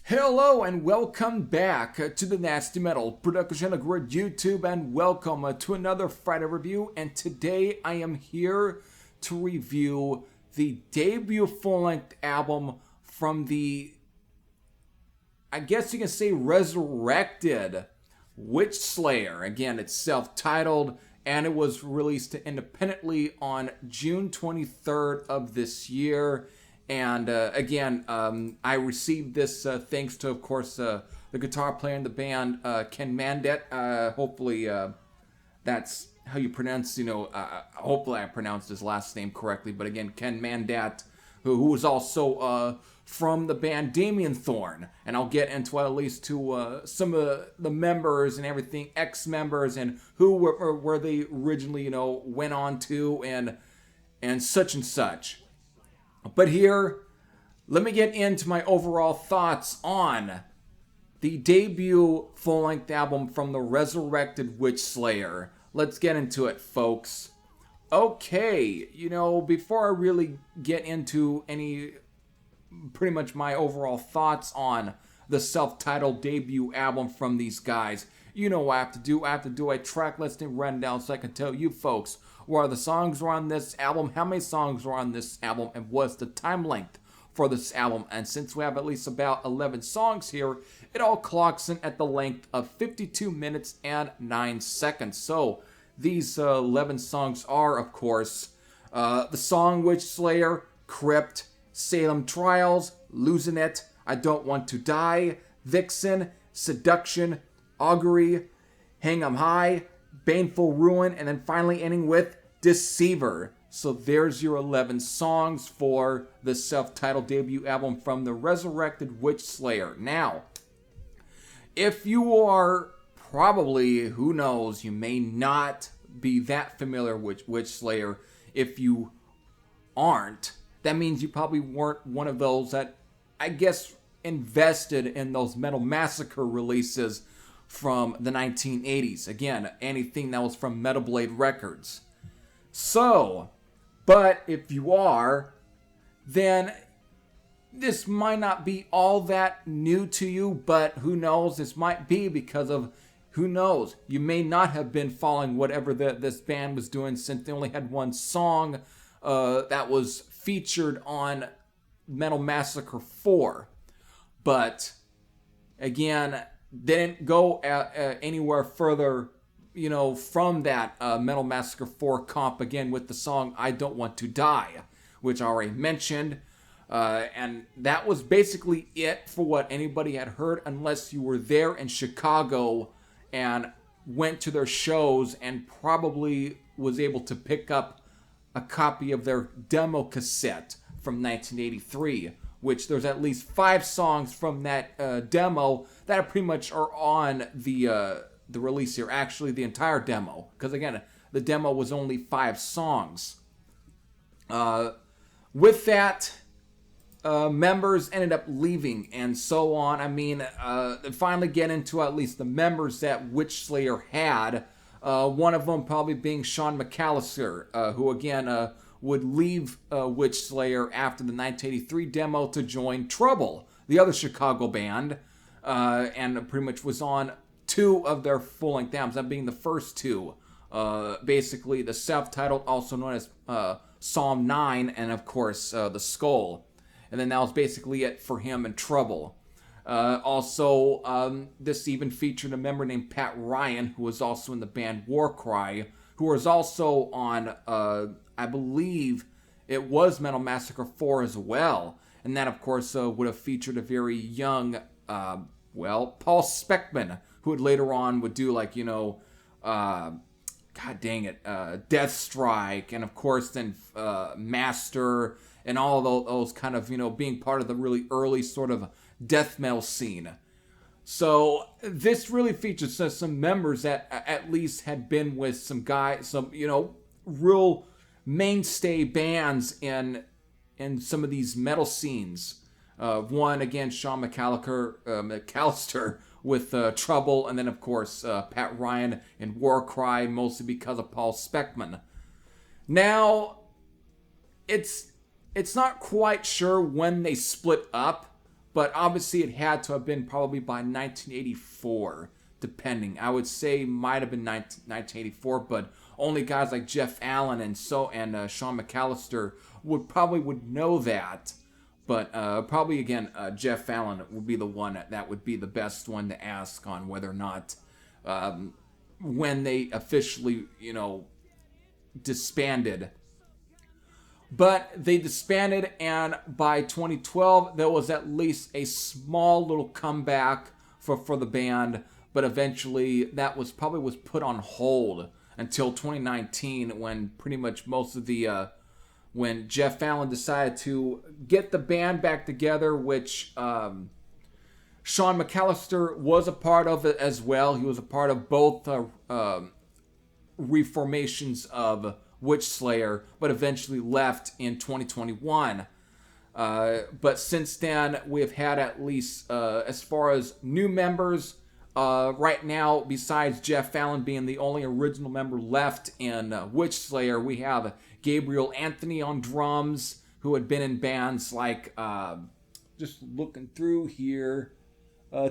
Hello and welcome back to the Nasty Metal Production on YouTube, and welcome to another Friday review. And today I am here to review the debut full-length album from the, I guess you can say, resurrected Witchslayer. Again, it's self-titled and it was released independently on June 23rd of this year. And again, I received this thanks to, of course, the guitar player in the band, Ken Mandat. Hopefully, that's how you pronounce, hopefully I pronounced his last name correctly. But again, Ken Mandat, who was also from the band Damien Thorn. And I'll get into at least to some of the members and everything, ex-members, and who were they originally, went on to, and such and such. But here, let me get into my overall thoughts on the debut full-length album from the resurrected Witchslayer. Let's get into it, folks. Okay, before I really get into pretty much my overall thoughts on the self-titled debut album from these guys, you know what I have to do. I have to do a track listing rundown so I can tell you folks what are the songs were on this album, how many songs were on this album, and what's the time length for this album. And since we have at least about 11 songs here, it all clocks in at the length of 52 minutes and 9 seconds. So these 11 songs are, of course, the song Witchslayer, Crypt, Salem Trials, Losing It, I Don't Want to Die, Vixen, Seduction, Augury, Hang 'em High, Baneful Ruin, and then finally ending with Deceiver. So there's your 11 songs for the self-titled debut album from the resurrected Witchslayer. Now, if you are probably, who knows, you may not be that familiar with Witchslayer. If you aren't, that means you probably weren't one of those that, I guess, invested in those Metal Massacre releases from the 1980s. Again, anything that was from Metal Blade Records. So, but if you are, then this might not be all that new to you, but who knows, this might be because of, who knows, you may not have been following whatever this band was doing, since they only had one song that was featured on Metal Massacre 4. But, again, didn't go anywhere further, from that Metal Massacre 4 comp, again, with the song I Don't Want to Die, which I already mentioned. And that was basically it for what anybody had heard, unless you were there in Chicago and went to their shows and probably was able to pick up a copy of their demo cassette from 1983. Which there's at least 5 songs from that demo that pretty much are on the release here. Actually, the entire demo, because again, the demo was only 5 songs. With that, members ended up leaving and so on. I mean, finally get into at least the members that Witchslayer had. One of them probably being Sean McAllister, who again would leave Witchslayer after the 1983 demo to join Trouble, the other Chicago band, and pretty much was on 2 of their full-length albums, that being the first 2. Basically, the self-titled, also known as Psalm 9, and of course, The Skull. And then that was basically it for him and Trouble. Also, this even featured a member named Pat Ryan, who was also in the band Warcry, who was also on, I believe it was Metal Massacre 4 as well. And that, of course, would have featured a very young, Paul Speckman, who would later on would do, like, God dang it, Death Strike, and of course then Master, and all of those kind of, being part of the really early sort of death metal scene. So this really features some members that at least had been with some guys, some, real mainstay bands in some of these metal scenes. One, again, Sean McAllister with Trouble, and then, of course, Pat Ryan and Warcry, mostly because of Paul Speckman. Now, it's not quite sure when they split up, but obviously it had to have been probably by 1984, depending. I would say might have been 1984, but only guys like Jeff Allen and Sean McAllister would know that. But probably again, Jeff Allen would be the one that would be the best one to ask on whether or not when they officially, disbanded. But they disbanded, and by 2012, there was at least a small little comeback for the band. But eventually, that was put on hold until 2019, when pretty much most of the when Jeff Allen decided to get the band back together, which Sean McAllister was a part of it as well. He was a part of both reformations of Witchslayer, but eventually left in 2021. But since then, we've had at least, as far as new members, right now, besides Jeff Allen being the only original member left in Witchslayer, we have Gabriel Anthony on drums, who had been in bands like, just looking through here,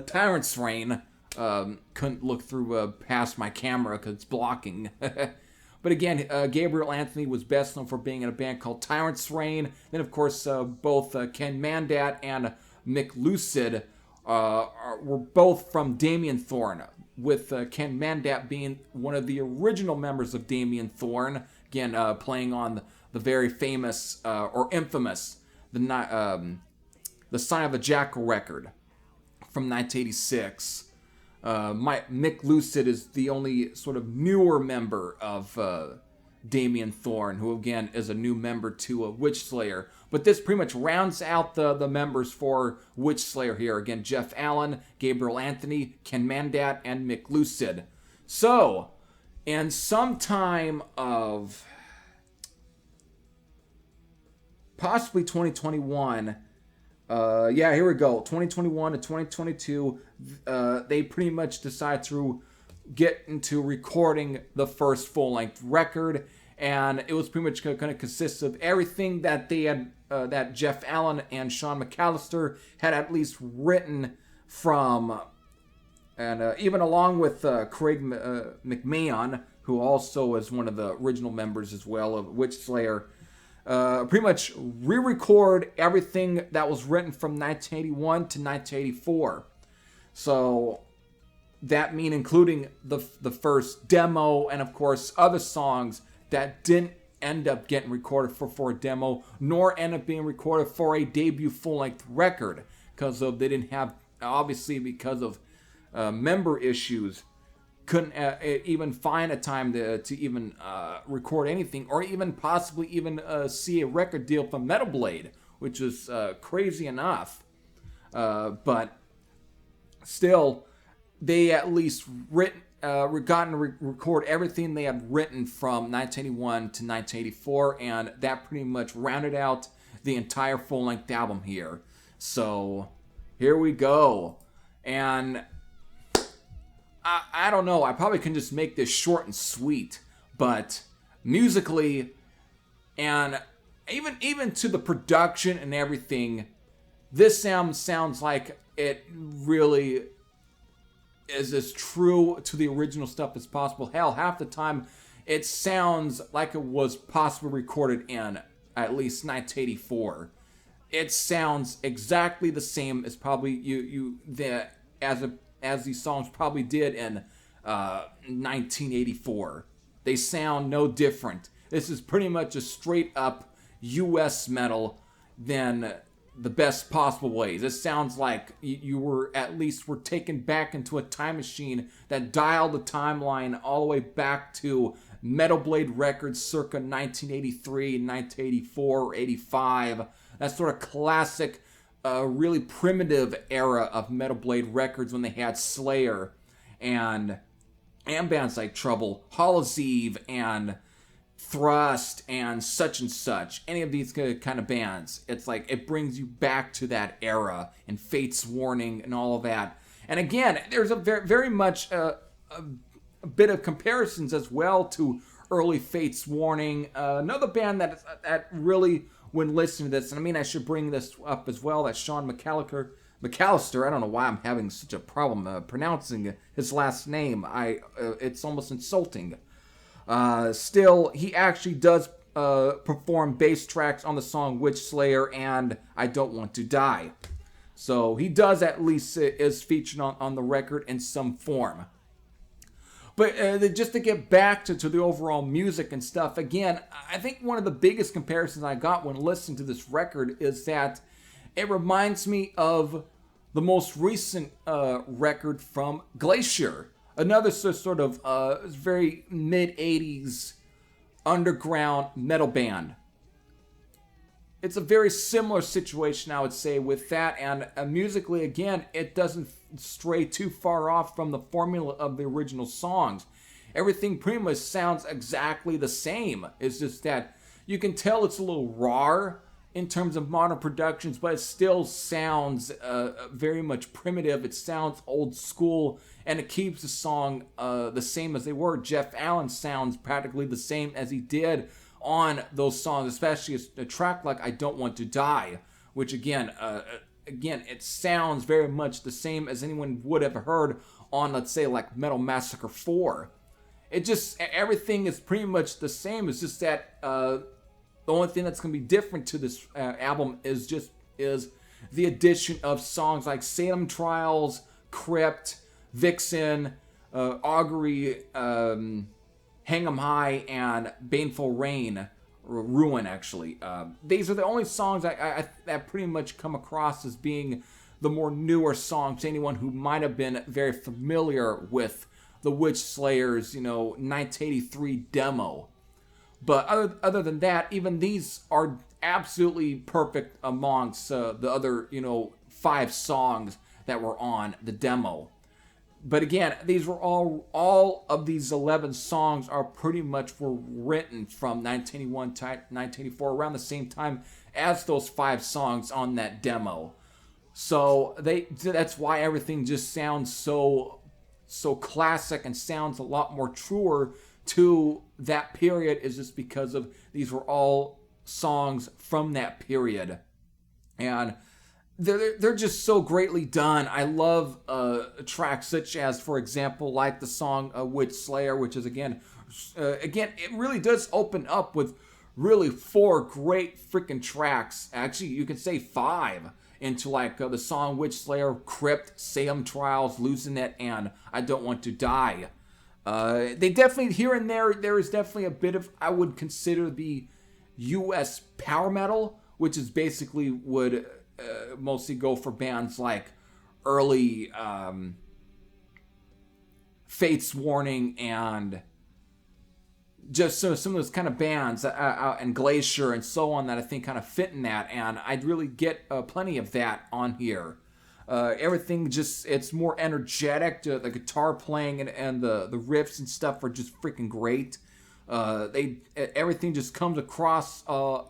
Tyrant's Reign. Couldn't look through past my camera because it's blocking. But again, Gabriel Anthony was best known for being in a band called Tyrant's Reign. Then, of course, both Ken Mandat and Mick Lucid were both from Damien Thorn, with Ken Mandat being one of the original members of Damien Thorn, again, playing on the very famous, or infamous, the Sign of a Jackal record from 1986. Mick Lucid is the only sort of newer member of Damien Thorn, who again is a new member to Witchslayer. But this pretty much rounds out the members for Witchslayer here. Again, Jeff Allen, Gabriel Anthony, Ken Mandat, and Mick Lucid. So, in some time of possibly 2021, here we go. 2021 to 2022, they pretty much decide to get into recording the first full-length record, and it was pretty much going to consist of everything that they had, that Jeff Allen and Sean McAllister had at least written from, and even along with Craig McMahon, who also is one of the original members as well of Witchslayer. Pretty much re-record everything that was written from 1981 to 1984. So that means including the first demo, and of course other songs that didn't end up getting recorded for a demo, nor end up being recorded for a debut full-length record, because they didn't have, obviously because of member issues, couldn't even find a time to even record anything, or even possibly even see a record deal from Metal Blade, which is crazy enough. But still, they at least gotten to record everything they had written from 1981 to 1984, and that pretty much rounded out the entire full-length album here. So here we go. And I don't know, I probably can just make this short and sweet, but musically, and even to the production and everything, this sounds like it really is as true to the original stuff as possible. Hell, half the time it sounds like it was possibly recorded in at least 1984. It sounds exactly the same as probably as these songs probably did in 1984. They sound no different. This is pretty much a straight up US metal than the best possible ways. It sounds like you were taken back into a time machine that dialed the timeline all the way back to Metal Blade records circa 1983, 1984, or 85. That sort of classic, really primitive era of Metal Blade records when they had Slayer and bands like Trouble, Hallows' Eve, and Thrust, and such. Any of these kind of bands, it's like it brings you back to that era, and Fate's Warning and all of that. And again, there's a very much a bit of comparisons as well to early Fate's Warning. Another band that really, when listening to this, and I mean I should bring this up as well, that Sean McAllister. I don't know why I'm having such a problem pronouncing his last name. It's almost insulting. Still, he actually does perform bass tracks on the song Witchslayer and I Don't Want to Die. So he does at least is featured on the record in some form. But just to get back to the overall music and stuff, again, I think one of the biggest comparisons I got when listening to this record is that it reminds me of the most recent record from Glacier, another sort of very mid-'80s underground metal band. It's a very similar situation, I would say, with that, and musically, again, it doesn't stray too far off from the formula of the original songs. Everything pretty much sounds exactly the same. It's just that you can tell it's a little raw in terms of modern productions, but it still sounds very much primitive. It sounds old school, and it keeps the song the same as they were. Jeff Allen sounds practically the same as he did on those songs, especially a track like I Don't Want to Die, which again, it sounds very much the same as anyone would have heard on, let's say, like Metal Massacre 4. It just, everything is pretty much the same. It's just that the only thing that's going to be different to this album is the addition of songs like Salem Trials, Crypt, Vixen, Augury, Hang 'em High, and Baneful Ruin, actually. These are the only songs that pretty much come across as being the more newer songs to anyone who might have been very familiar with the Witchslayer's, 1983 demo. But other than that, even these are absolutely perfect amongst the other, 5 songs that were on the demo. But again, these were all of these 11 songs are pretty much were written from 1981 to 1984, around the same time as those 5 songs on that demo. So that's why everything just sounds so classic and sounds a lot more truer to that period, is just because of these were all songs from that period. And they're just so greatly done. I love tracks such as, for example, like the song Witchslayer, which is again, it really does open up with really 4 great freaking tracks. Actually, you could say 5 into like the song Witchslayer, Crypt, Salem Trials, Losing It, and I Don't Want to Die. They definitely, here and there is definitely a bit of, I would consider the US power metal, which is basically would mostly go for bands like early Fate's Warning and just some of those kind of bands and Glacier and so on that I think kind of fit in that, and I'd really get plenty of that on here. Everything just, it's more energetic. The guitar playing and the riffs and stuff are just freaking great. Everything just comes across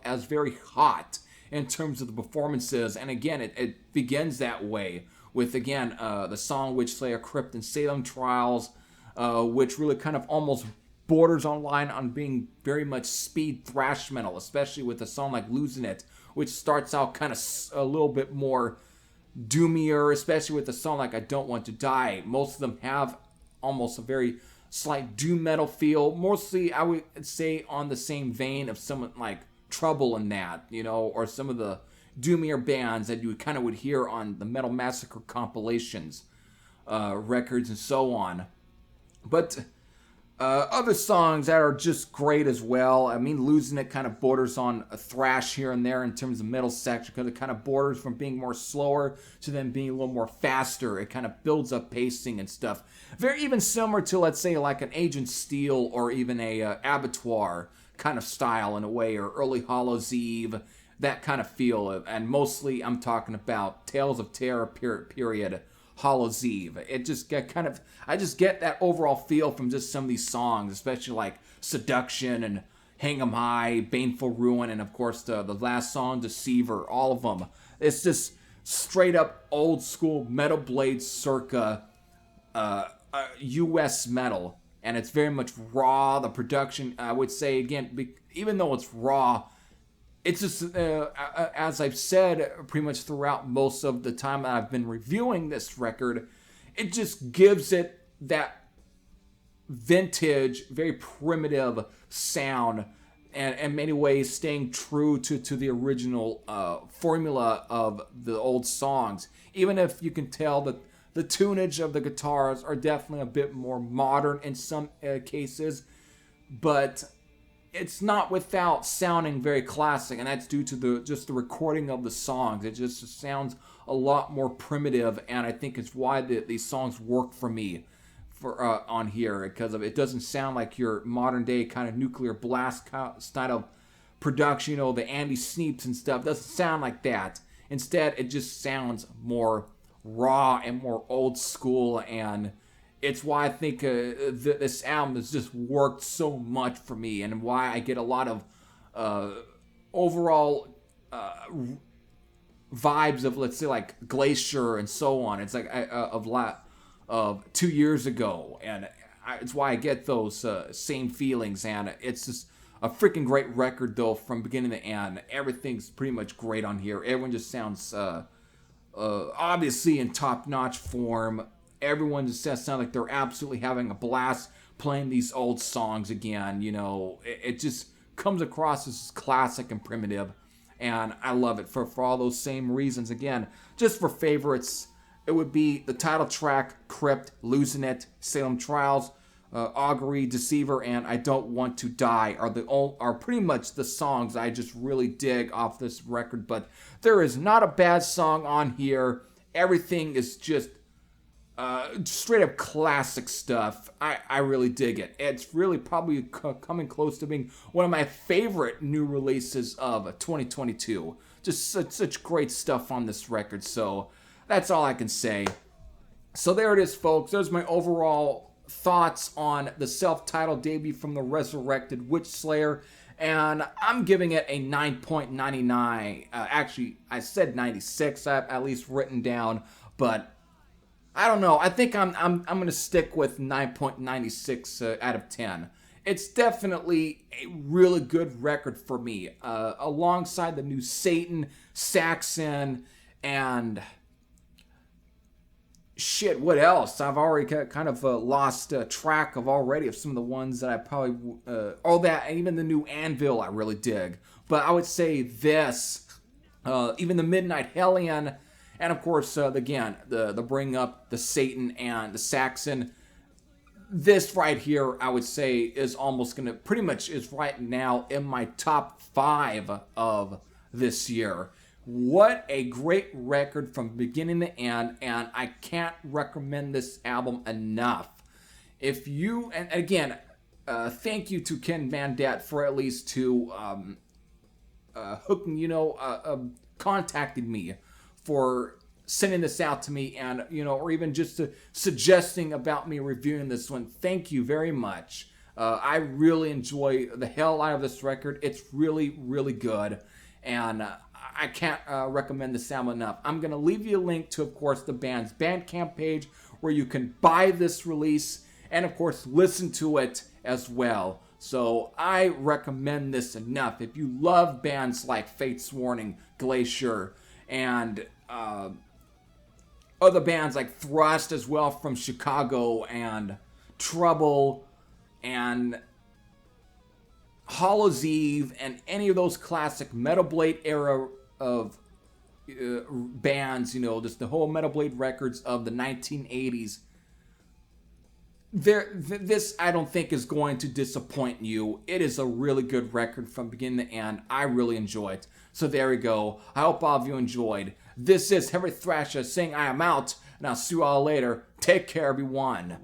as very hot in terms of the performances, and again, it begins that way with, again, the song Witchslayer, Crypt, and Salem Trials, which really kind of almost borders on being very much speed thrash metal, especially with a song like Losing It, which starts out kind of a little bit more doomier, especially with a song like I Don't Want to Die. Most of them have almost a very slight doom metal feel, mostly I would say on the same vein of someone like Trouble in that, or some of the doomier bands that you kind of would hear on the Metal Massacre compilations, records and so on. But other songs that are just great as well. I mean, Losing It kind of borders on a thrash here and there in terms of middle section, because it kind of borders from being more slower to then being a little more faster. It kind of builds up pacing and stuff. Very even similar to, let's say, like an Agent Steel or even a Abattoir kind of style in a way, or early Hallows Eve, that kind of feel. And mostly I'm talking about Tales of Terror period, Hallows Eve. It just get kind of, I just get that overall feel from just some of these songs, especially like Seduction and Hang 'em High, Baneful Ruin, and of course the last song, Deceiver. All of them. It's just straight up old school Metal Blade circa US metal, and it's very much raw. The production, I would say, again, even though it's raw, it's just, as I've said pretty much throughout most of the time that I've been reviewing this record, it just gives it that vintage, very primitive sound, and in many ways staying true to the original formula of the old songs. Even if you can tell that the tunage of the guitars are definitely a bit more modern in some cases, but it's not without sounding very classic, and that's due to the recording of the songs. It just sounds a lot more primitive, and I think it's why these songs work for me on here, because of it doesn't sound like your modern day kind of nuclear blast style of production, you know, the Andy Sneaps and stuff. It doesn't sound like that. Instead, it just sounds more raw and more old school, and it's why I think this album has just worked so much for me, and why I get a lot of overall vibes of, let's say, like Glacier and so on. It's like of 2 years ago, and it's why I get those same feelings, and it's just a freaking great record though from beginning to end. Everything's pretty much great on here. Everyone just sounds obviously in top-notch form. Everyone just sounds like they're absolutely having a blast playing these old songs again. You know, it just comes across as classic and primitive, and I love it for all those same reasons. Again, just for favorites, it would be the title track, Crypt, Losing It, Salem Trials, Augury, Deceiver, and I Don't Want to Die are pretty much the songs I just really dig off this record. But there is not a bad song on here. Everything is just straight up classic stuff. I really dig it. It's really probably coming close to being one of my favorite new releases of 2022. Just such great stuff on this record. So that's all I can say. So there it is, folks. There's my overall thoughts on the self-titled debut from the resurrected Witchslayer, and I'm giving it a 9.99. Actually, I said 96. I've at least written down, but I don't know. I think I'm gonna stick with 9.96 out of 10. It's definitely a really good record for me, alongside the new Satan, Saxon, and shit, what else? I've already kind of lost track of already of some of the ones that I probably... and even the new Anvil I really dig. But I would say this, even the Midnight Hellion, and of course, again, the bring up the Satan and the Saxon. This right here, I would say, is almost going to... pretty much is right now in my top 5 of this year. What a great record from beginning to end, and I can't recommend this album enough. If you, and again, thank you to Ken Vandat for at least contacting me for sending this out to me, and or even just suggesting about me reviewing this one. Thank you very much. I really enjoy the hell out of this record. It's really, really good, and I can't recommend this album enough. I'm going to leave you a link to, of course, the band's Bandcamp page where you can buy this release and, of course, listen to it as well. So I recommend this enough. If you love bands like Fate's Warning, Glacier, and other bands like Thrust as well from Chicago, and Trouble, and Hollow's Eve, and any of those classic Metal Blade era of bands, just the whole Metal Blade records of the 1980s. This, I don't think, is going to disappoint you. It is a really good record from beginning to end. I really enjoy it. So there we go. I hope all of you enjoyed. This is Heavy Thrasher saying I am out, and I'll see you all later. Take care, everyone.